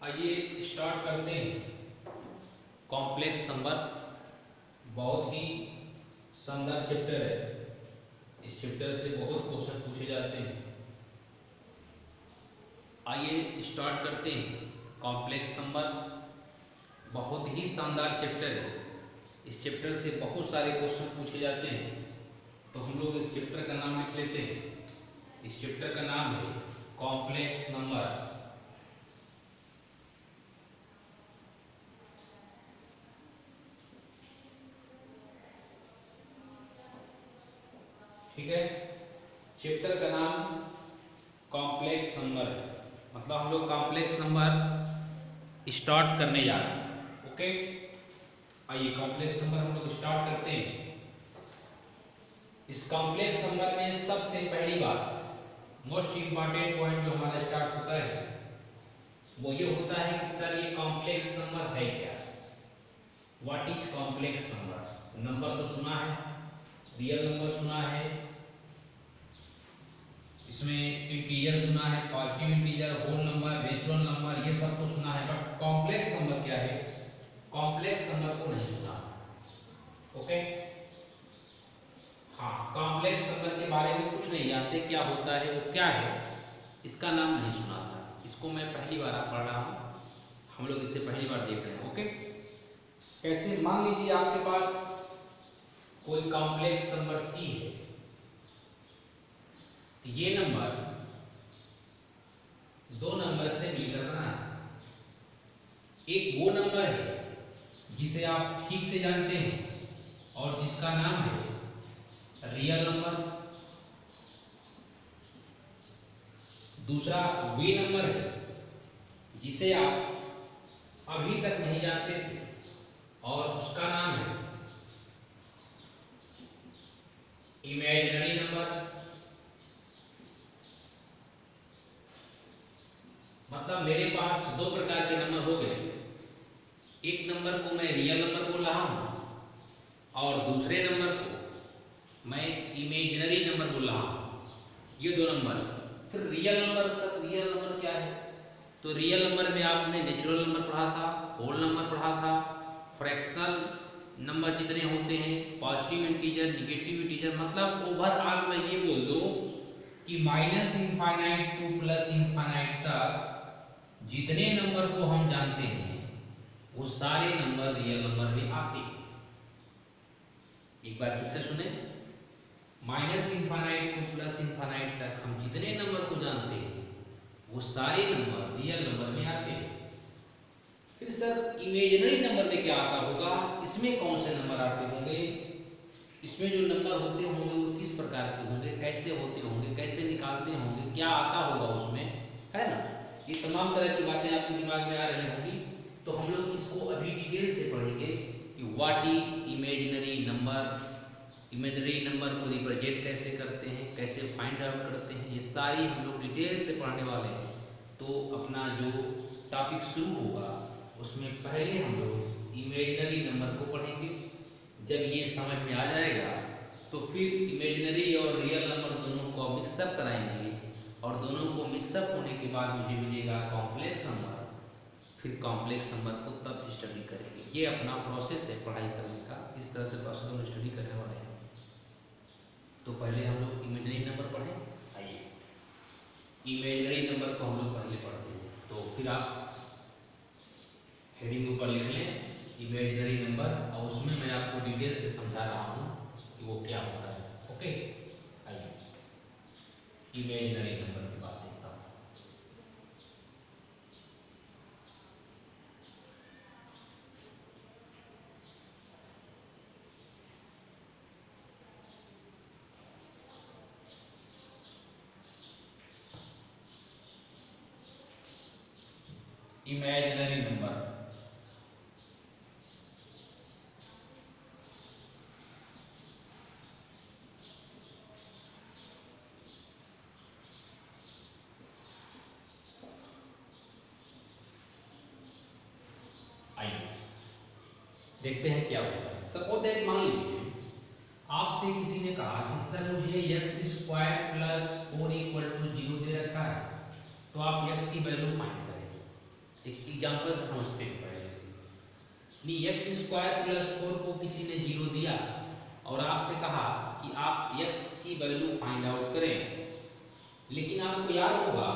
आइए स्टार्ट करते हैं। कॉम्प्लेक्स नंबर बहुत ही शानदार चैप्टर है। इस चैप्टर से बहुत क्वेश्चन पूछे जाते हैं। आइए स्टार्ट करते हैं। कॉम्प्लेक्स नंबर बहुत ही शानदार चैप्टर है। इस चैप्टर से बहुत सारे क्वेश्चन पूछे जाते हैं। तो हम लोग इस चैप्टर का नाम लिख लेते हैं। इस चैप्टर का नाम है कॉम्प्लेक्स नंबर। ठीक है, चैप्टर का नाम कॉम्प्लेक्स नंबर है। मतलब हम लोग कॉम्प्लेक्स नंबर स्टार्ट करने जा रहे हैं। ओके, आइए कॉम्प्लेक्स नंबर हम लोग स्टार्ट करते हैं। इस कॉम्प्लेक्स नंबर में सबसे पहली बात, मोस्ट इंपॉर्टेंट पॉइंट जो हमारा स्टार्ट होता है वो ये होता है कि सर ये कॉम्प्लेक्स नंबर है क्या। What is complex number. Number तो सुना है, रियल नंबर सुना है, इसमें इंटीजर सुना है, positive integer, whole number, natural number, ये सब तो सुना है, बट कॉम्प्लेक्स नंबर क्या है, कॉम्प्लेक्स नंबर को नहीं सुना। ओके, हाँ, कॉम्प्लेक्स नंबर के बारे में कुछ नहीं जानते, क्या होता है वो क्या है, इसका नाम नहीं सुना था। इसको मैं पहली बार पढ़ रहा हूँ, हम लोग इसे पहली बार देख रहे हैं। ओके, कैसे, मान लीजिए आपके पास कोई कॉम्प्लेक्स नंबर सी है। ये नंबर दो नंबर से मिलकर बना है। एक वो नंबर है जिसे आप ठीक से जानते हैं और जिसका नाम है रियल नंबर। दूसरा वे नंबर है जिसे आप अभी तक नहीं जानते थे और उसका नाम है इमेजिनरी नंबर। मतलब मेरे पास दो प्रकार के नंबर हो गए। एक नंबर को मैं रियल नंबर बोल रहा हूं और दूसरे नंबर को मैं इमेजिनरी नंबर बोल रहा हूं। ये दो नंबर। फिर real number, sir real number क्या है? तो रियल नंबर में आपने नेचुरल नंबर पढ़ा था, होल नंबर पढ़ा था, फ्रैक्शनल नंबर जितने होते हैं, पॉजिटिव इंटीजर, निगेटिव इंटीजर। मतलब ओवरऑल मैं ये बोल दूं कि minus infinite two plus infinite तक जितने नंबर को हम जानते हैं वो सारे नंबर रियल नंबर में आते हैं। एक बार फिर से सुने, minus infinite two plus infinite तक हम जितने नंबर को जानते हैं वो सारे नंबर रियल नंबर में आते हैं। फिर सर इमेजिनरी नंबर में क्या आता होगा, इसमें कौन से नंबर आते होंगे, इसमें जो नंबर होते होंगे वो किस प्रकार के होंगे, कैसे होते होंगे, कैसे निकालते होंगे, क्या आता होगा उसमें, है ना। ये तमाम तरह की बातें आपके दिमाग में आ रही होंगी। तो हम लोग इसको अभी डिटेल से पढ़ेंगे कि what is imaginary number, imaginary number को रिप्रेजेंट कैसे करते हैं, कैसे फाइंड आउट करते हैं, ये सारी हम लोग डिटेल से पढ़ने वाले हैं। तो अपना जो टॉपिक शुरू होगा उसमें पहले हम लोग इमेजिनरी नंबर को पढ़ेंगे। जब ये समझ में आ जाएगा तो फिर इमेजिनरी और रियल नंबर दोनों को मिक्सअप कराएंगे और दोनों को मिक्सअप होने के बाद मुझे मिलेगा कॉम्प्लेक्स नंबर। फिर कॉम्प्लेक्स नंबर को तब स्टडी करेंगे। ये अपना प्रोसेस है पढ़ाई करने का, इस तरह से प्रोसेस हम स्टडी करने वाले हैं। तो पहले हम लोग इमेजिनरी नंबर पढ़ें। आइए इमेजिनरी नंबर को हम लोग पहले पढ़ते हैं। तो फिर आप हेडिंग ऊपर लिख लें इमेजिनरी नंबर, और उसमें मैं आपको डिटेल से समझा रहा हूँ कि वो क्या होता है। ओके, आइए इमेजिनरी नंबर की बात देखता हूँ। इमेजिनरी नंबर, आइए देखते हैं क्या होता है। सपोज दैट, मान लीजिए आपसे किसी ने कहा कि सर मुझे x square plus 4 equal to 0 दे रखा है, तो आप x की वैल्यू फाइंड करें। एक एग्जाम्पल से समझते हैं पहले से। एक्स स्क्वायर प्लस 4 को किसी ने 0 दिया और आपसे कहा कि आप x की वैल्यू फाइंड आउट करें, लेकिन आपको याद होगा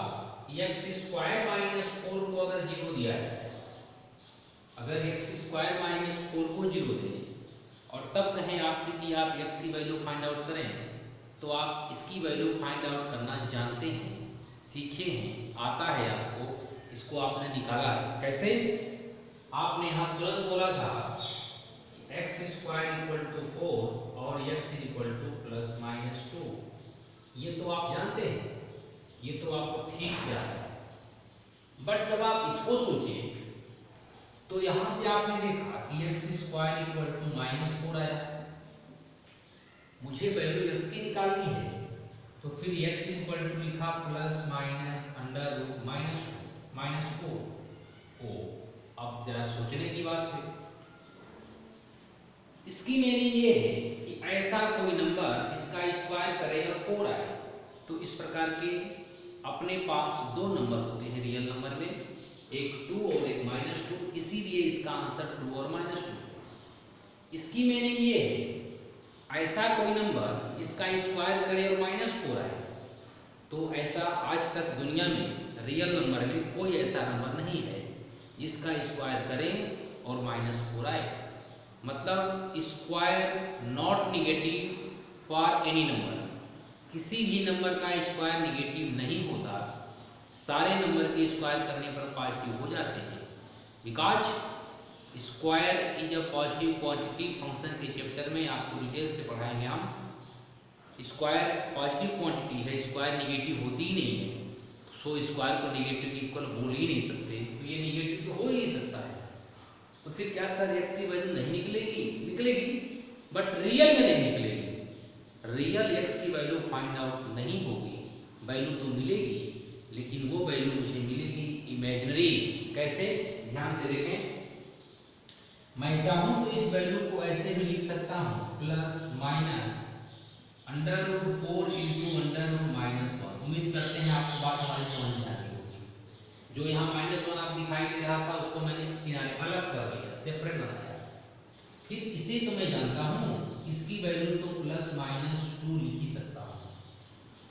एक्स स्क्वायर माइनस 4 को अगर 0 दिया है, अगर एक्स स्क्वायर माइनस 4 को 0 दें और तब कहें आपसे कि आप x की वैल्यू फाइंड आउट करें, तो आप इसकी वैल्यू फाइंड आउट करना जानते हैं, सीखे हैं, आता है आपको, इसको आपने निकाला है। कैसे? आपने यहाँ तुरंत बोला था एक्स स्क्वायर इक्वल टू 4 और x equal two plus minus 2, ये तो आप जानते हैं, ये तो आपको ठीक से आता है। बट जब आप इसको सोचिए तो यहाँ से आपने देखा कि x square equal to minus 4 आया, मुझे वैल्यू एक्स की निकालनी है, तो फिर एक्स इक्वल टू लिखा plus minus under root minus 4। ओ अब जरा सोचने की बात है, इसकी मीनिंग ये है कि ऐसा कोई नंबर जिसका स्क्वायर करें और 4 आए, तो इस प्रकार के अपने पास दो नंबर होते हैं रियल नंबर में, एक 2 और एक -2, इसीलिए इसका आंसर 2 और -2। इसकी मीनिंग ये है ऐसा कोई नंबर जिसका स्क्वायर करे और -4 आए, तो ऐसा आज तक दुनिया में रियल नंबर में कोई ऐसा नंबर नहीं है जिसका स्क्वायर करें और -4 आए। मतलब square not negative for any number, किसी भी नंबर का स्क्वायर निगेटिव नहीं होता, सारे नंबर के स्क्वायर करने पर पॉजिटिव हो जाते हैं। Because square is a positive quantity function के चैप्टर में आपको डिटेल से पढ़ाएंगे हम। स्क्वायर पॉजिटिव क्वांटिटी है, स्क्वायर निगेटिव होती ही नहीं है, सो स्क्वायर को निगेटिव इक्वल बोल ही नहीं सकते, तो ये निगेटिव तो हो ही नहीं सकता है। तो फिर क्या सर एक्स की वैल्यू नहीं निकलेगी? निकलेगी, बट रियल में नहीं निकलेगी। रियल एक्स की वैल्यू फाइंड आउट नहीं होगी, वैल्यू तो मिलेगी, लेकिन वो वैल्यू मुझे मिलेगी इमेजिनरी। कैसे? ध्यान से देखें, मैं चाहूं तो इस वैल्यू को ऐसे भी लिख सकता हूं, plus minus under root 4 into under root -1। उम्मीद करते हैं आपको बात हमारी समझ में आ गई होगी। जो यहाँ -1 आप दिखाई दे रहा था उसको मैंने किनारे अलग कर दिया, सेपरेट बनाया। फिर इसे तो मैं जानता हूँ, इसकी वैल्यू तो प्लस -2 लिख ही सकता हूँ,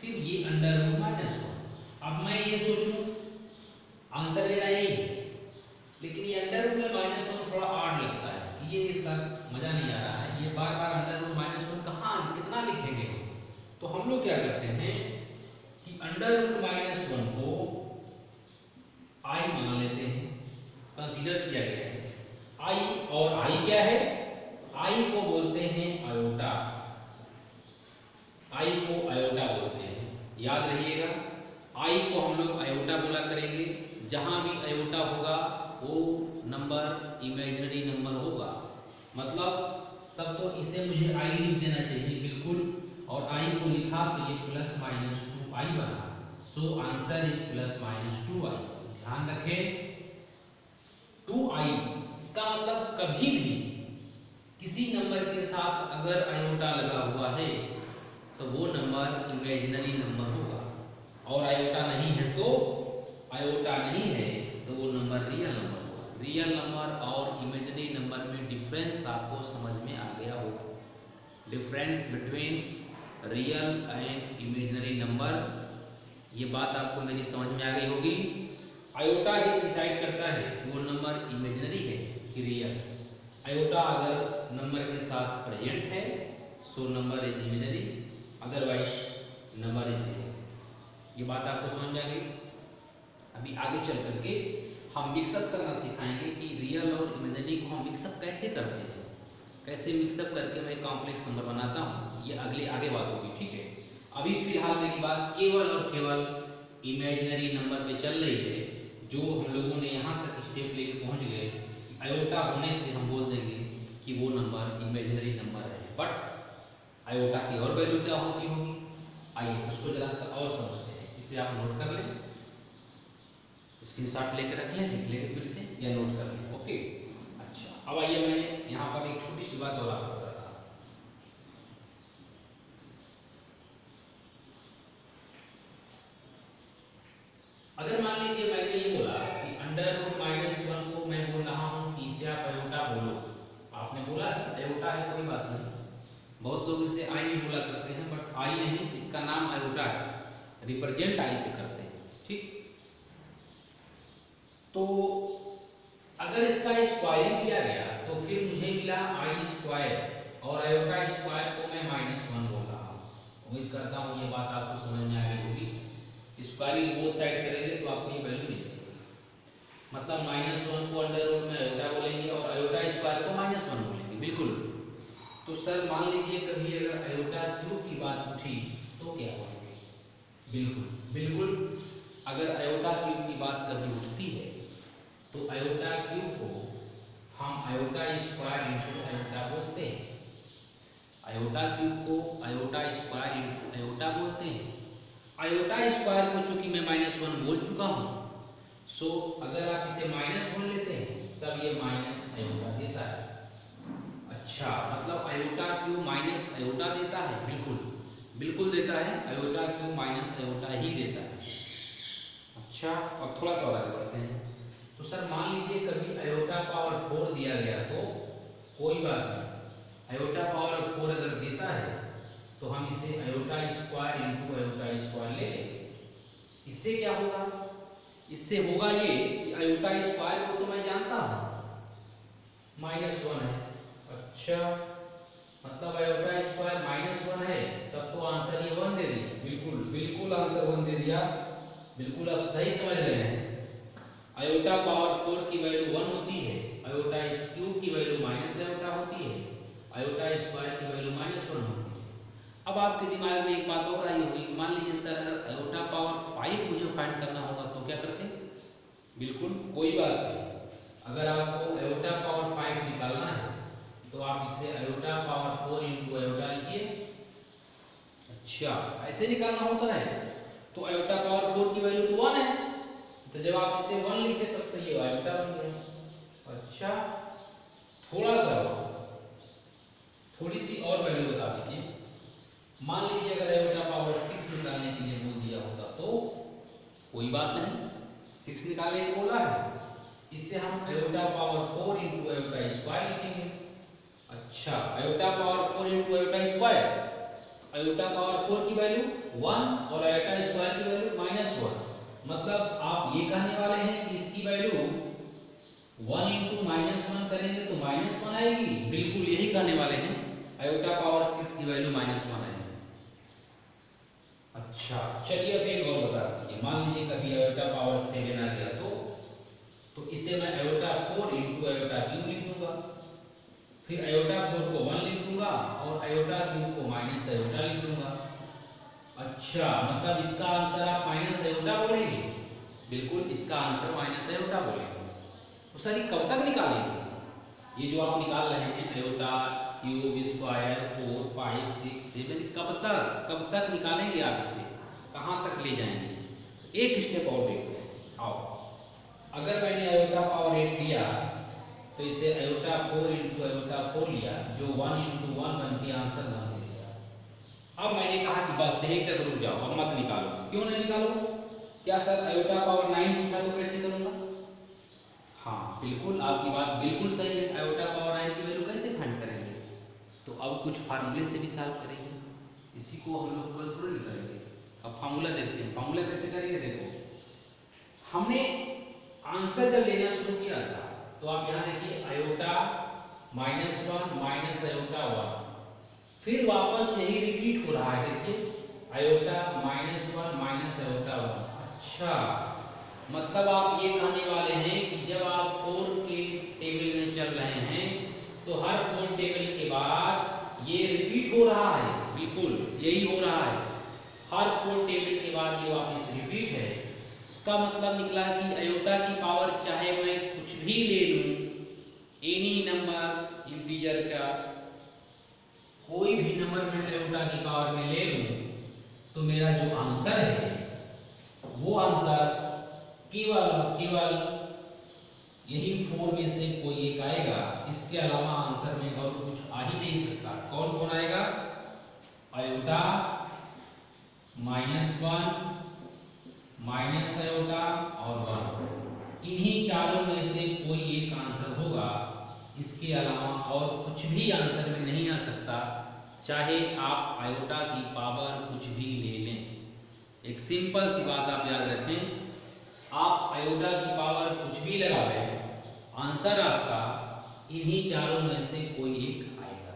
फिर ये अंडर रूट -1। अब मैं ये सोचूं आंसर मेरा यही है, लेकिन ये अंडर रूट में -1 थोड़ा ऑड लगता है, ये सर मजा नहीं आ रहा है, ये बार बार अंडर रूट -1 कहाँ कितना लिखेंगे। तो हम लोग क्या करते हैं कि अंडर रूट -1 को आई मान लेते हैं, कंसीडर किया गया है आई, और आई क्या है? आई को बोलते हैं आयोटा, आई को आयोटा बोलते हैं, याद रहिएगा। आई को हम लोग आयोटा बोला करेंगे, जहां भी आयोटा होगा वो नंबर इमेजिनरी नंबर होगा। मतलब तब तो इसे मुझे आई लिख देना चाहिए बिल्कुल, और आई को लिखा तो ये प्लस -2 आई बना, सो आंसर इज प्लस -2 आई। ध्यान रखें 2 आई, इसका मतलब कभी भी किसी नंबर के साथ अगर आयोटा लगा हुआ है तो वो नंबर इमेजिनरी नंबर होगा, और आयोटा नहीं है तो आयोटा नहीं है तो वो नंबर रियल नंबर होगा। रियल नंबर और इमेजिनरी नंबर में डिफरेंस आपको समझ में आ गया होगा, difference between real and imaginary number, ये बात आपको मेरी समझ में आ गई होगी। आयोटा ही डिसाइड करता है कि वो नंबर इमेजिनरी है कि रियल। आयोटा अगर नंबर के साथ प्रेजेंट है so number is imaginary, otherwise number is real. ये बात आपको समझ में आ गई। अभी आगे चल करके हम मिक्सअप करना सिखाएंगे कि रियल और इमेजिनरी को हम मिक्सअप कैसे करते हैं, कैसे मिक्सअप करके मैं कॉम्प्लेक्स नंबर बनाता हूँ, ये आगे बात होगी, ठीक है। अभी फिलहाल मेरी बात केवल और केवल इमेजिनरी नंबर पे चल रही है, जो हम लोगों ने यहाँ तक स्टेप लेके पहुँच गए। आयोटा होने से हम बोल देंगे कि वो नंबर इमेजिनरी नंबर है, बट आयोटा की और वैल्यू क्या होती होगी, आइए उसको जरा सा और समझते हैं। इसे आप नोट कर लें, स्क्रीनशॉट लेकर रख लें, लिख लेंगे फिर से या नोट कर लें, ओके। अच्छा, अब आइए मैं यहाँ पर एक छोटी सी बात और आपको बताता हूँ। अगर मान लीजिए मैंने ये बोला कि अंडर रूट माइनस वन को मैं बोल रहा हूँ कि इसे आप अयोटा बोलो। आपने बोला अयोटा है, कोई बात नहीं, बहुत लोग इसे आई भी बोला करते हैं, बट आई नहीं, इसका नाम अयोटा है, रिप्रेजेंट आई से करते हैं। ठीक, तो अगर इसका स्क्वायरिंग किया गया तो फिर मुझे मिला आई स्क्वायर और अयोटा स्क्वायर को मैं -1 बोल रहा हूँ। उम्मीद करता हूँ ये बात आपको समझ में आ गई होगी। स्क्वायरिंग बोथ साइड करेंगे तो आपको ये वैल्यू मिलेगी, मतलब -1 को अंडर रूट में अयोटा बोलेंगे और अयोटा स्क्वायर को -1 बोलेंगे। बिल्कुल। तो सर मान लीजिए कभी अगर अयोटा क्यूब की बात उठी तो क्या बोलेंगे? बिल्कुल बिल्कुल, अगर अयोटा क्यूब की बात कभी उठती है तो अयोटा क्यूब को हम अयोटा स्क्वायर इंटू अयोटा बोलते हैं। अयोटा क्यूब को अयोटा स्क्वायर इंटू अयोटा बोलते हैं। अयोटा स्क्वायर को चूंकि मैं -1 बोल चुका हूँ, सो अगर आप इसे -1 लेते हैं तब ये माइनस अयोटा देता है। अच्छा, मतलब अयोटा क्यूब माइनस अयोटा देता है? बिल्कुल बिल्कुल देता है, अयोटा क्यूब माइनस अयोटा ही देता है। अच्छा, अब थोड़ा सा और आगे बढ़ते हैं। तो सर मान लीजिए कभी अयोटा पावर 4 दिया गया तो कोई बात नहीं, अयोटा पावर 4 अगर देता है तो हम इसे iota square into iota square ले लेंगे। इससे क्या होगा? इससे होगा ये कि अयोटा स्क्वायर को तो मैं जानता हूँ -1 है। अच्छा, मतलब अयोटा स्क्वायर -1 है, तब तो आंसर ये 1 दे दिया। बिल्कुल बिल्कुल आंसर 1 दे दिया। बिल्कुल आप सही समझ रहे हैं। अयोटा पावर 4 की वैल्यू 1 होती है, अयोटा क्यूब की वैल्यू माइनस अयोटा होती है, अयोटा स्क्वायर की वैल्यू -1 होती है। अब आपके दिमाग में एक बात और आई होगी, मान लीजिए सर अगर अयोटा पावर 5 मुझे फाइंड करना होगा तो क्या करते हैं? बिल्कुल कोई बात नहीं, अगर आपको अयोटा पावर 5 निकालना है तो आप इसे अयोटा पावर 4 इंटू अयोटा लिखिए। अच्छा, ऐसे निकालना होता है तो अयोटा पावर 4 की वैल्यू तो 1 है, तो जब आप इसे 1 लिखे तब तो ये अयोटा बन गया। अच्छा, थोड़ा सा थोड़ी सी और वैल्यू बता दीजिए। मान लीजिए अगर अयोटा पावर 6 निकालने के लिए बोल दिया होता तो कोई बात नहीं, 6 निकालने को बोला है, इससे हम iota power 4 into iota square लिखेंगे। अच्छा, iota power 4 into iota square, iota power 4 की वैल्यू 1 और अयोटा स्क्वायर की वैल्यू -1, मतलब आप ये कहने वाले हैं कि इसकी वैल्यू 1 इंटू -1 करेंगे तो -1 आएगी? बिल्कुल यही कहने वाले हैं, अयोटा पावर 6 की वैल्यू -1 आएगी। अच्छा, चलिए अब एक और बता दीजिए। मान लीजिए कभी अयोटा पावर 7 आ गया तो इसे मैं अयोटा 4 इंटू अयोटा क्यूब लिख दूंगा, फिर अयोटा 4 को 1 लिख दूंगा और अयोटा क्यूब को माइनस अयोटा लिख दूंगा। अच्छा, मतलब इसका आंसर आप माइनस अयोटा बोलेंगे? बिल्कुल, इसका आंसर माइनस अयोटा बोलेंगे। तो सर ये कब तक निकालेंगे? ये जो आप निकाल रहे हैं अयोटा क्यूब स्क्वायर 4 5 6 7, कब तक निकालेंगे आप इसे? कहाँ तक ले जाएंगे? एक स्टेप और देखते हैं। आओ, अगर मैंने अयोटा पावर 8 लिया तो इसे अयोटा 4 इंटू अयोटा 4 लिया, जो 1 इंटू 1 बन के आंसर 1 दे दिया। अब मैंने कहा कि बस यहीं तक रुक जाओ, अब मत निकालो। क्यों नहीं निकालो? क्या सर अयोटा पावर 9 पूछा तो कैसे करूंगा? हाँ बिल्कुल, आपकी बात बिल्कुल सही है, अयोटा पावर 9 की वैल्यू कैसे फाइंड करेंगे? तो अब कुछ फार्मूले से भी सॉल्व करेंगे, इसी को हम लोग कंट्रोल करेंगे। अब फार्मूला देखते हैं, फार्मूला कैसे करेंगे? देखो, हमने आंसर जब लेना शुरू किया था तो आप यहाँ देखिए अयोटा -1 माइनस अयोटा 1, फिर वापस यही रिपीट हो रहा है। देखिए अयोटा -1 माइनस अयोटा 1। अच्छा, मतलब आप ये कहने वाले हैं कि जब आप 4 के टेबल में चल रहे हैं तो हर 4 टेबल के बाद ये रिपीट हो रहा है। बिल्कुल यही हो रहा है, हर 4 टेबल के बाद ये वापस रिपीट है। इसका मतलब निकला कि अयोटा की पावर चाहे मैं कुछ भी ले लूं, एनी नंबर इंटीजर का कोई भी नंबर मैं अयोटा की पावर में ले लूं, तो मेरा जो आंसर है वो आंसर केवल यही 4 में से कोई एक आएगा। इसके अलावा आंसर में और कुछ आ ही नहीं सकता। कौन कौन आएगा? अयोटा -1 माइनस अयोटा और 1, इन्हीं चारों में से कोई एक आंसर होगा, इसके अलावा और कुछ भी आंसर में नहीं आ सकता, चाहे आप आयोटा की पावर कुछ भी ले लें। एक सिंपल सी बात आप याद रखें, आप आयोटा की पावर कुछ भी लगा लें, आंसर आपका इन्हीं चारों में से कोई एक आएगा।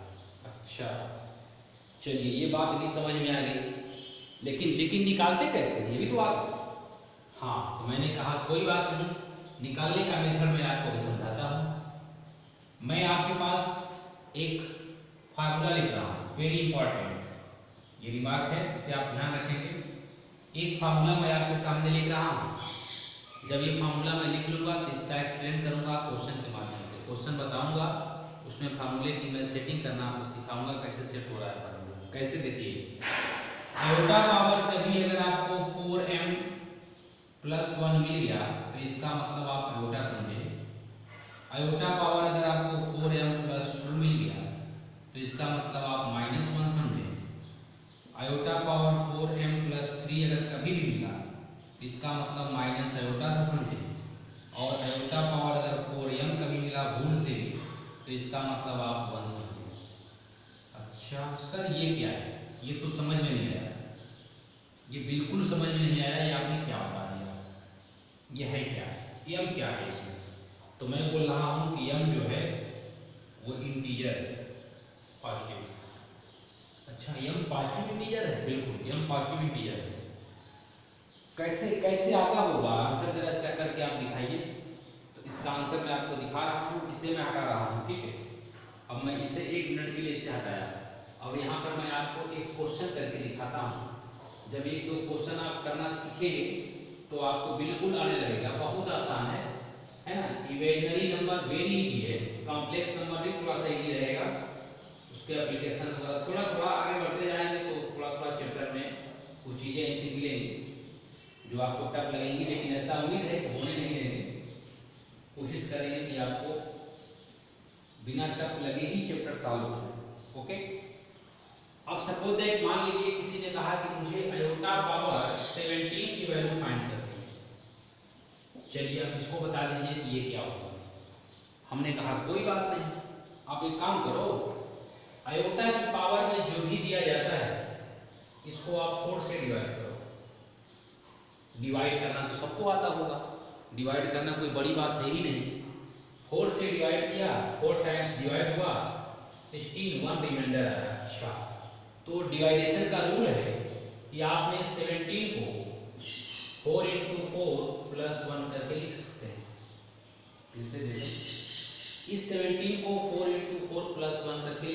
अच्छा चलिए, ये बात भी समझ में आ गई, लेकिन निकालते कैसे, ये भी तो बात है। हाँ, तो मैंने कहा कोई बात नहीं, निकालने का मेथड मैं आपको भी समझाता हूँ। मैं आपके पास एक फार्मूला लिख रहा हूँ, वेरी इंपॉर्टेंट, ये रिमार्क है, इसे आप ध्यान रखेंगे। एक फार्मूला मैं आपके सामने लिख रहा हूँ। जब ये फार्मूला मैं लिख लूँगा तो इसका एक्सप्लेन करूँगा क्वेश्चन के माध्यम से, क्वेश्चन बताऊँगा, उसमें फार्मूले की मैं सेटिंग करना आपको सिखाऊंगा, कैसे सेट हो रहा है फार्मूला। कैसे, देखिए, आयोटा पावर कभी अगर आपको 4m + 1 मिल गया तो इसका मतलब आप आयोटा समझे। आयोटा पावर अगर आपको 4m + 2 मिल गया तो इसका मतलब आप -1 समझे। आयोटा पावर 4m + 3 अगर कभी भी मिला तो इसका मतलब माइनस आयोटा से समझे। और आयोटा पावर अगर 4m कभी मिला भूल से भी तो इसका मतलब आप 1 समझे। अच्छा सर, ये क्या है, ये तो समझ में नहीं आया, ये बिल्कुल समझ में नहीं आया, ये आपने क्या बता दिया, ये है क्या, m क्या है इसमें। तो मैं बोल रहा हूँ कि m जो है वो इंटीजर पॉजिटिव। अच्छा, m पॉजिटिव इंटीजर है, बिल्कुल m पॉजिटिव इंटीजर है। कैसे कैसे आता होगा आंसर, जरा इसका करके आप दिखाइए। तो इसका आंसर मैं आपको दिखा रहा हूँ, इसे मैं हटा रहा हूँ, ठीक है। अब मैं इसे 1 मिनट के लिए इसे हटाया। अब यहाँ पर मैं आपको एक क्वेश्चन करके दिखाता हूँ। जब 1-2 क्वेश्चन आप करना सीखेंगे तो आपको बिल्कुल आने लगेगा, बहुत आसान है ना। इमेजिनरी नंबर वेरी इजी है, कॉम्प्लेक्स नंबर भी थोड़ा सा इजी रहेगा, उसके एप्लीकेशन थोड़ा थोड़ा आगे बढ़ते जाएंगे तो थोड़ा थोड़ा चैप्टर में कुछ चीज़ें ऐसी मिलेंगी जो आपको टफ लगेंगी, लेकिन ऐसा उम्मीद है कि होने नहीं देंगे, कोशिश करेंगे कि आपको बिना टफ लगे ही चैप्टर सॉल्व हो। ओके, अब सपोज दैट मान लीजिए किसी ने कहा कि मुझे आयोटा पावर 17 की वैल्यू फाइंड करनी है। चलिए अब इसको बता दीजिए कि ये क्या होगा। हमने कहा कोई बात नहीं, आप एक काम करो, आयोटा की पावर में जो भी दिया जाता है इसको आप 4 से डिवाइड करो। डिवाइड करना तो सबको आता होगा, डिवाइड करना कोई बड़ी बात है ही नहीं। 4 से डिवाइड किया, 4 टाइम्स डिवाइड हुआ, 16, 1 रिमाइंडर आया। अच्छा, तो डिवाइडेशन का रूल है कि आपने 17 को 4 × 4 + 1 करके लिख सकते हैं। फिर से देखो, इस 17 को 4 × 4 + 1 करके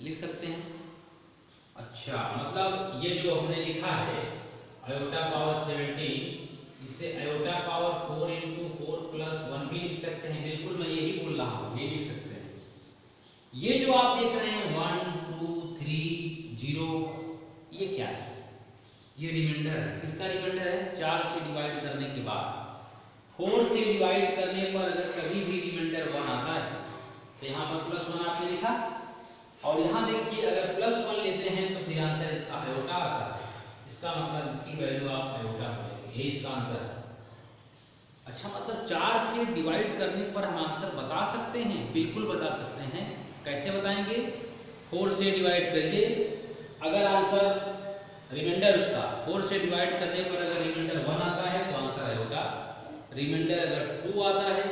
लिख सकते हैं। अच्छा, मतलब ये जो हमने लिखा है आयोटा पावर 17, इसे आयोटा पावर 4 × 4 + 1 भी लिख सकते हैं। बिल्कुल मैं यही बोल रहा हूँ, ये लिख सकते हैं। ये जो आप देख रहे हैं 1 2 3 0, ये क्या है, ये रिमाइंडर है। किसका रिमाइंडर है, 4 से डिवाइड करने के बाद। 4 से डिवाइड करने पर अगर कभी भी रिमाइंडर 1 आता है तो यहाँ पर +1 आपने लिखा, और यहाँ देखिए अगर +1 लेते हैं तो फिर आंसर इसका आयोटा आता है, इसका मतलब इसकी वैल्यू आप आयोटा करेंगे, ये इसका आंसर है। अच्छा, मतलब 4 से डिवाइड करने पर हम आंसर बता सकते हैं, बिल्कुल बता सकते हैं। कैसे बताएंगे, 4 से डिवाइड करिए, अगर आंसर रिमाइंडर उसका 4 से डिवाइड करने पर अगर रिमाइंडर 1 आता है तो आंसर आयोटा, रिमाइंडर अगर 2 आता है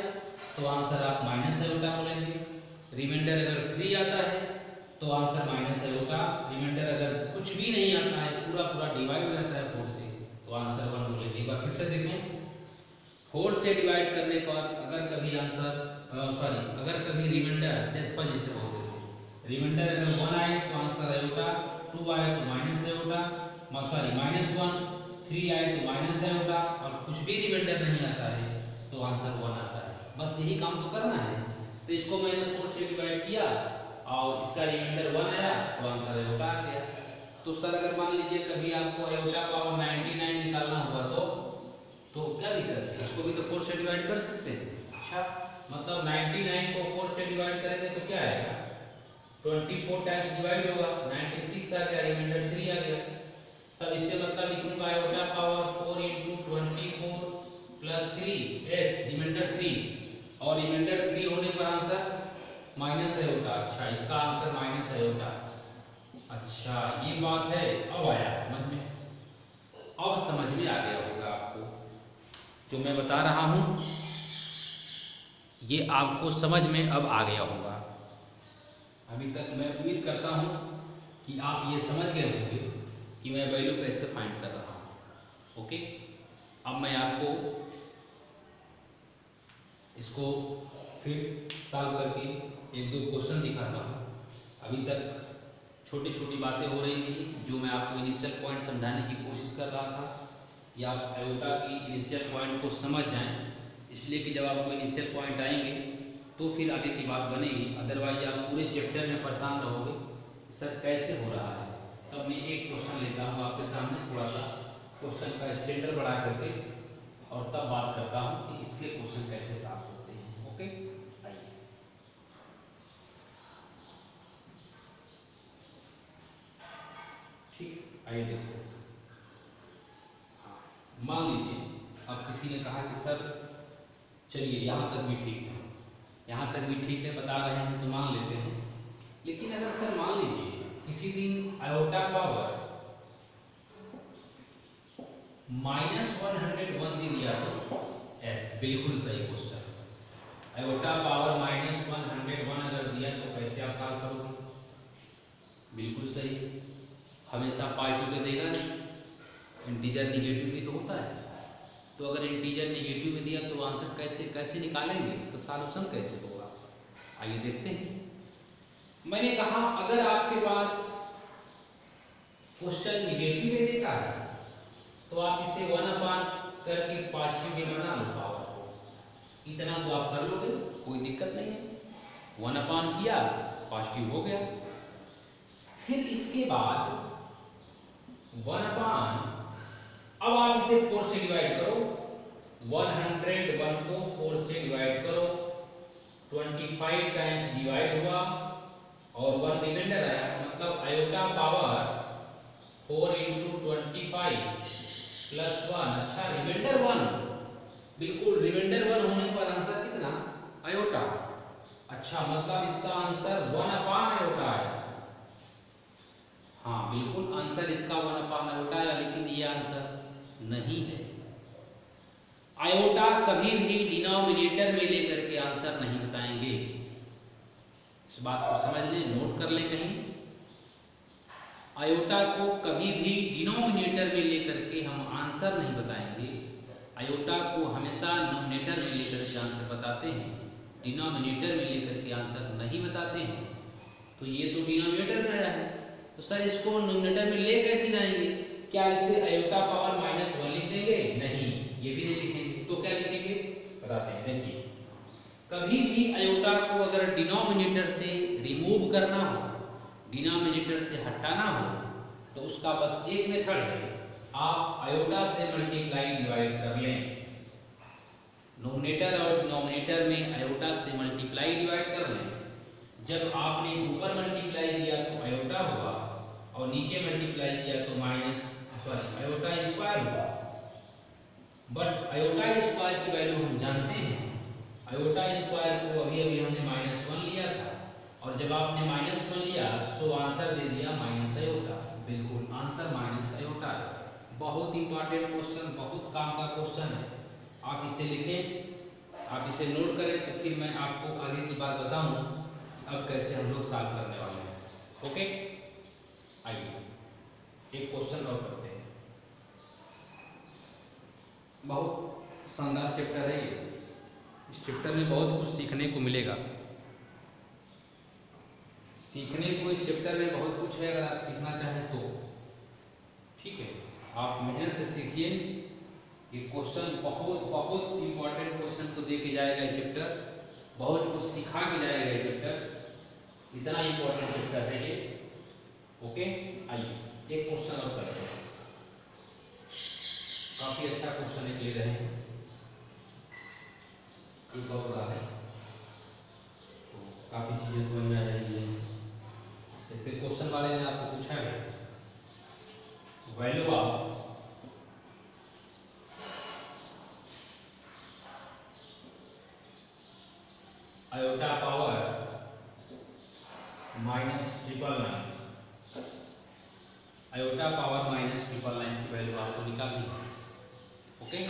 तो आंसर आप माइनस आयोटा बोलेंगे, रिमाइंडर अगर 3 आता है तो आंसर माइनस आयोटा, रिमाइंडर अगर कुछ भी नहीं आता है, पूरा पूरा डिवाइड हो जाता है 4 से, तो आंसर 1 बोलेंगे। एक बार फिर से देखें, 4 से डिवाइड करने पर अगर कभी आंसर अगर कभी रिमाइंडर शेषफल जिसे बोलते हैं, रिमाइंडर अगर 1 आए तो आंसर आयोटा, 2 आए तो माइनस आयोटा, -1, 3 आए तो माइनस आयोटा, और कुछ भी रिमाइंडर नहीं आता है तो आंसर 1 आता है। बस यही काम तो करना है। तो इसको मैंने 4 से डिवाइड किया और इसका रिमाइंडर 1 आया तो आंसर आयोटा आ गया। तो सर अगर मान लीजिए कभी आपको आयोटा पावर 99 निकालना हुआ तो क्या दिक्कत है, इसको भी तो 4 से डिवाइड कर सकते हैं। अच्छा, मतलब 99 को 4 से डिवाइड करेंगे तो क्या आएगा, 24 टाइम्स डिवाइड होगा, 96 आ गया, रिमाइंडर 3 आ गया। तब इससे मतलब लिखूंगा iota power 4 × 24 plus 3 as remainder 3 और रिमाइंडर 3 होने पर आंसर माइनस आयोटा। अच्छा, इसका आंसर माइनस आयोटा। अच्छा, ये बात है, अब आया समझ में, अब समझ में आ गया होगा आपको जो मैं बता रहा हूं, ये आपको समझ में अब आ गया होगा। अभी तक मैं उम्मीद करता हूं कि आप ये समझ गए होंगे कि मैं वैल्यू कैसे फाइंड कर रहा हूं। ओके, अब मैं आपको इसको फिर सॉल्व करके एक दो क्वेश्चन दिखाता हूँ। अभी तक छोटी छोटी बातें हो रही थी जो मैं आपको इनिशियल पॉइंट समझाने की कोशिश कर रहा था, या आप आयोटा की इनिशियल पॉइंट को समझ जाएं, इसलिए कि जब आपको इनिशियल पॉइंट आएंगे तो फिर आगे की बात बनेगी। अदरवाइज आप पूरे चैप्टर में परेशान रहोगे सर कैसे हो रहा है। तब मैं एक क्वेश्चन लेता हूँ आपके सामने, थोड़ा सा क्वेश्चन का स्टैंडर्ड बढ़ा करके, और तब बात करता हूँ कि इसके क्वेश्चन कैसे सॉल्व होते हैं। ओके, आइए। ठीक, आइए देखो। हाँ, मान लीजिए अब किसी ने कहा कि सर चलिए यहाँ तक भी ठीक है, यहाँ तक भी ठीक है, बता रहे हैं तो मान लेते हैं। लेकिन अगर सर मान लीजिए किसी दिन आयोटा पावर -101 दे दिया तो एस, बिल्कुल सही क्वेश्चन। आयोटा पावर -101 अगर दिया तो कैसे आप सॉल्व करोगे? बिल्कुल सही, हमेशा पॉजिटिव देगा, इंटीजर निगेटिव भी तो होता है। तो अगर इंटीजर निगेटिव में दिया तो आंसर कैसे कैसे निकालेंगे, इसका सॉल्यूशन कैसे होगा? आइए देखते हैं। मैंने कहा अगर आपके पास क्वेश्चन निगेटिव में देता है तो आप इसे 1 अपान करके पॉजिटिव में बना लो पावर को, इतना तो आप कर लोगे, कोई दिक्कत नहीं है। 1 अपान किया, पॉजिटिव हो गया। फिर इसके बाद 1 अपान, अब आप इसे 4 से डिवाइड करो, 101 को 4 से डिवाइड करो, 25 टाइम्स डिवाइड हुआ और 1 रिमाइंडर आया, मतलब आयोटा पावर 4 इंटू 25 प्लस 1। अच्छा, रिमाइंडर 1, बिल्कुल रिमाइंडर 1 होने पर आंसर कितना? आयोटा। अच्छा, मतलब इसका आंसर 1 अपान आयोटा है। हाँ बिल्कुल, आंसर इसका 1 अपान आयोटा है, लेकिन ये आंसर नहीं है। आयोटा कभी भी डिनोमिनेटर में लेकर के आंसर नहीं बताएंगे, इस बात को समझ लें, नोट कर लें कहीं। आयोटा को कभी भी डिनोमिनेटर में लेकर के हम आंसर नहीं बताएंगे। आयोटा को हमेशा नोमिनेटर में लेकर के आंसर बताते हैं, डिनोमिनेटर में लेकर के आंसर नहीं बताते हैं। तो ये तो डिनोमिनेटर में आया है, तो सर इसको नोमिनेटर में ले कैसे जाएंगे? क्या इसे आयोटा पावर -1 लिख देंगे? नहीं, ये भी नहीं लिखेंगे। तो क्या लिखेंगे बताते हैं, देखिए। कभी भी आयोटा को अगर डिनोमिनेटर से रिमूव करना हो, डिनोमिनेटर से हटाना हो, तो उसका बस एक मेथड है, आप आयोटा से मल्टीप्लाई डिवाइड कर लें। नोमिनेटर और डिनोमिनेटर में आयोटा से मल्टीप्लाई डिवाइड कर लें। जब आपने ऊपर मल्टीप्लाई किया तो आयोटा हुआ और नीचे मल्टीप्लाई किया तो आयोटा स्क्वायर हुआ। बट आयोटा स्क्वायर की वैल्यू हम जानते हैं, आयोटा स्क्वायर को अभी अभी हमने -1 लिया था, और जब आपने -1 लिया सो आंसर दे दिया माइनस आयोटा। बिल्कुल आंसर माइनस आयोटा है। बहुत इंपॉर्टेंट क्वेश्चन, बहुत काम का क्वेश्चन है। आप इसे लिखें, आप इसे नोट करें, तो फिर मैं आपको आगे की बात बताऊं अब कैसे हम लोग सॉल्व करने वाले हैं। ओके, आइए एक क्वेश्चन और करते हैं। बहुत शानदार चैप्टर है ये, इस चैप्टर में बहुत कुछ सीखने को मिलेगा। सीखने को इस चैप्टर में बहुत कुछ है, अगर आप सीखना चाहें तो ठीक है, आप मेहनत से सीखिए। ये क्वेश्चन बहुत बहुत इंपॉर्टेंट क्वेश्चन को दे के जाएगा ये चैप्टर, बहुत कुछ सिखा के जाएगा ये चैप्टर, इतना इंपॉर्टेंट चैप्टर है ये। ओके, आइए एक क्वेश्चन और करते हैं। काफी अच्छा क्वेश्चन है, ले रहे हैं, एक और बड़ा है, तो काफी चीजें समझ में आ जाएंगी। जैसे क्वेश्चन वाले ने आपसे पूछा है value of iota power minus 999, iota power minus 999 की वैल्यू आपको निकालनी है। ओके,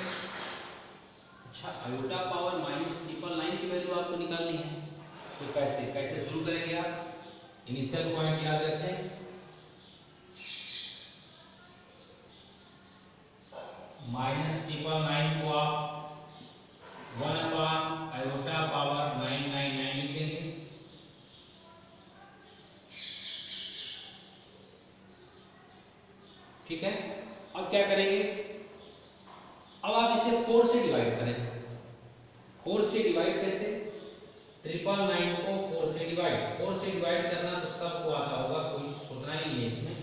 अच्छा, आयोटा पावर माइनस 999 की वैल्यू आपको निकालनी है, तो कैसे शुरू करेंगे आप? इनिशियल पॉइंट याद रखें, माइनस 999 को आप 1 आयोटा पावर 999 लिख देंगे। ठीक है, अब क्या करेंगे? अब आप इसे 4 से डिवाइड करें। 4 से डिवाइड कैसे? 999 को 4 से डिवाइड करना तो सबको आता होगा, कोई सोचना ही नहीं है इसमें।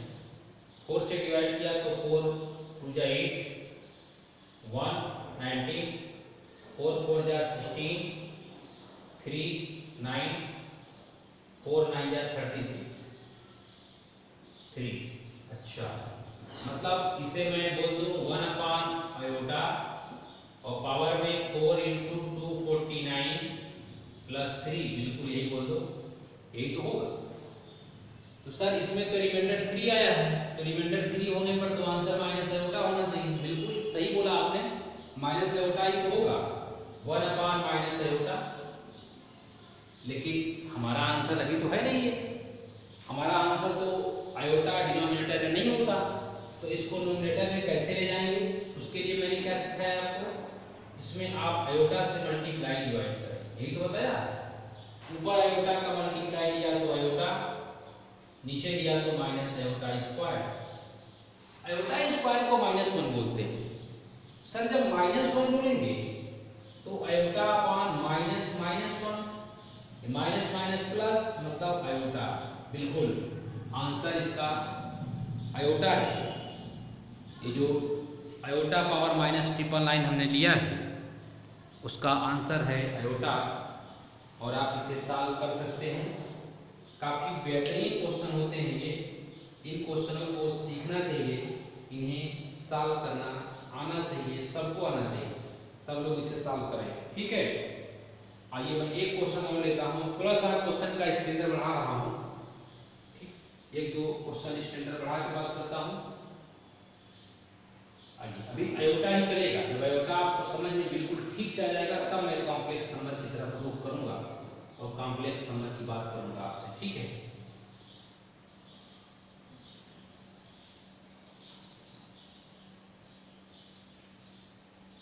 4 से डिवाइड किया तो 4 2 जा 8, 1 19, 4 4 जा 16, 3 9, 4 9 जा 36, 3। अच्छा, मतलब इसे मैं बोल दूं 1 अपान आयोटा और पावर में 4 इंटू 249 प्लस 3, बिल्कुल यही बोल दो, यही तो होगा। तो सर इसमें तो रिमाइंडर 3 आया है, तो रिमाइंडर 3 होने पर तो आंसर माइनस आयोटा होना चाहिए। बिल्कुल सही बोला आपने, माइनस आयोटा ही तो होगा, 1 अपान माइनस आयोटा। लेकिन हमारा आंसर अभी तो है नहीं है, हमारा आंसर तो आयोटा डिनोमिनेटर में नहीं होता, तो इसको न्यूमरेटर में कैसे ले जाएंगे? उसके लिए मैंने क्या सिखाया आपको, इसमें आप आयोटा से मल्टीप्लाई डिवाइड करें, यही तो बताया। ऊपर आयोटा का मल्टीप्लाई लिया तो आयोटा, नीचे लिया तो minus iota square. Iota square को -1 बोलते हैं। सर जब -1 बोलेंगे तो iota upon minus minus 1, minus minus plus, मतलब आयोटा। बिल्कुल आंसर इसका आयोटा है। ये जो आयोटा पावर माइनस 999 हमने लिया है उसका आंसर है आयोटा, और आप इसे सॉल्व कर सकते हैं। काफ़ी बेहतरीन क्वेश्चन होते हैं ये, इन क्वेश्चनों को सीखना चाहिए, इन्हें सॉल्व करना आना चाहिए, सबको आना चाहिए, सब लोग इसे सॉल्व करें। ठीक है, आइए मैं एक क्वेश्चन और लेता हूँ, थोड़ा सा क्वेश्चन का स्टैंडर्ड बढ़ा रहा हूँ। एक दो क्वेश्चन स्टैंडर्ड बढ़ा के बात करता हूँ। आइए अभी आयोटा ही चलेगा, जब आयोटा आपको समझ में बिल्कुल ठीक से आ जाएगा तब मैं कॉम्प्लेक्स नंबर की तरफ रुख करूंगा और कॉम्प्लेक्स नंबर की बात करूंगा आपसे। ठीक है,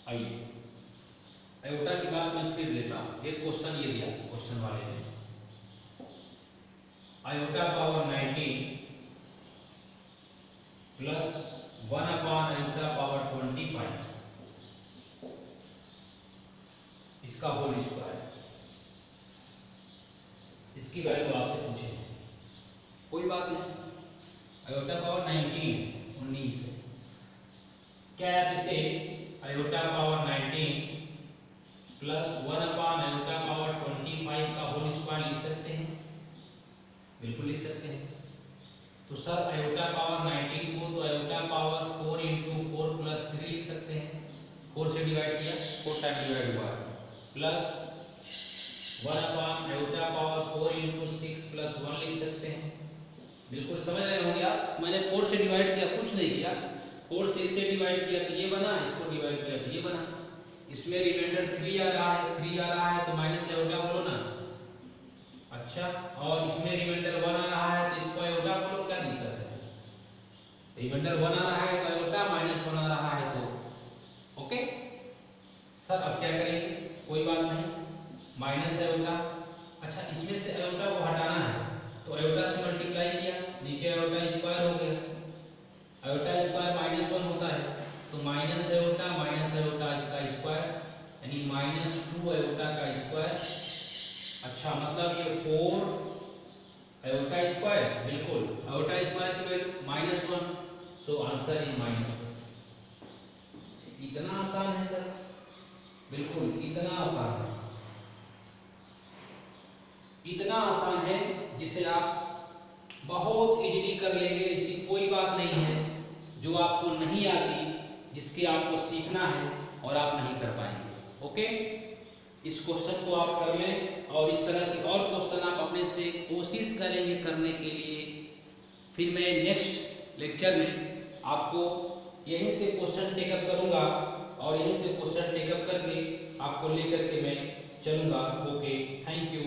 आइए आयोटा की बात मैं फिर लेता हूँ। एक क्वेश्चन ये दिया, क्वेश्चन वाले ने आयोटा पावर 19 प्लस 1 अपान आयोटा पावर 25 इसका होल स्क्वायर, इसकी वैल्यू आपसे पूछे। कोई बात नहीं, आयोटा पावर 19 है, क्या आप इसे आयोटा पावर 19 प्लस 1 अपान आयोटा पावर 25 का होल स्क्वायर लिख सकते हैं? बिल्कुल लिख सकते हैं। तो सर आयोटा पावर 19 को तो आयोटा पावर 4 इंटू 4 प्लस 3 लिख सकते हैं, 4 से डिवाइड किया 4 टाइम डिवाइड हुआ, प्लस 1 अपान आयोटा पावर 4 इंटू 6 प्लस 1 लिख सकते हैं। बिल्कुल समझ रहे होंगे आप, मैंने 4 से डिवाइड किया, कुछ नहीं किया, 4 से इसे डिवाइड किया तो ये बना, इसको डिवाइड किया तो ये बना। इसमें रिमाइंडर 3 आ रहा है, 3 आ रहा है तो माइनस आयोटा बोलो ना। अच्छा, और इसमें रिमाइंडर 1 आ रहा है तो इसको आयोटा बोलो, क्या दिक्कत है? रिमाइंडर 1 आ रहा है तो आयोटा, -1 आ रहा है तो ओके। सर अब क्या करेंगे? कोई बात नहीं, माइनस आयोटा, अच्छा इसमें से आयोटा को हटाना है तो आयोटा से मल्टीप्लाई किया, नीचे आयोटा स्क्वायर हो गया, आयोटा स्क्वायर -1 होता है तो माइनस आयोटा इसका स्क्वायर, यानी -2 आयोटा का स्क्वायर। अच्छा, मतलब ये 4 आयोटा स्क्वायर, बिल्कुल आयोटा स्क्वायर की वैल्यू -1, सो आंसर इज -1। इतना आसान है सर, बिल्कुल इतना आसान है, इतना आसान है जिसे आप बहुत इजीली कर लेंगे। ऐसी कोई बात नहीं है जो आपको नहीं आती, जिसके आपको सीखना है और आप नहीं कर पाएंगे। ओके, इस क्वेश्चन को आप कर लें और इस तरह की और क्वेश्चन आप अपने से कोशिश करेंगे करने के लिए। फिर मैं नेक्स्ट लेक्चर में आपको यहीं से क्वेश्चन टेकअप करूंगा और यहीं से क्वेश्चन टेकअप करके आपको लेकर के मैं चलूंगा। Okay, thank you.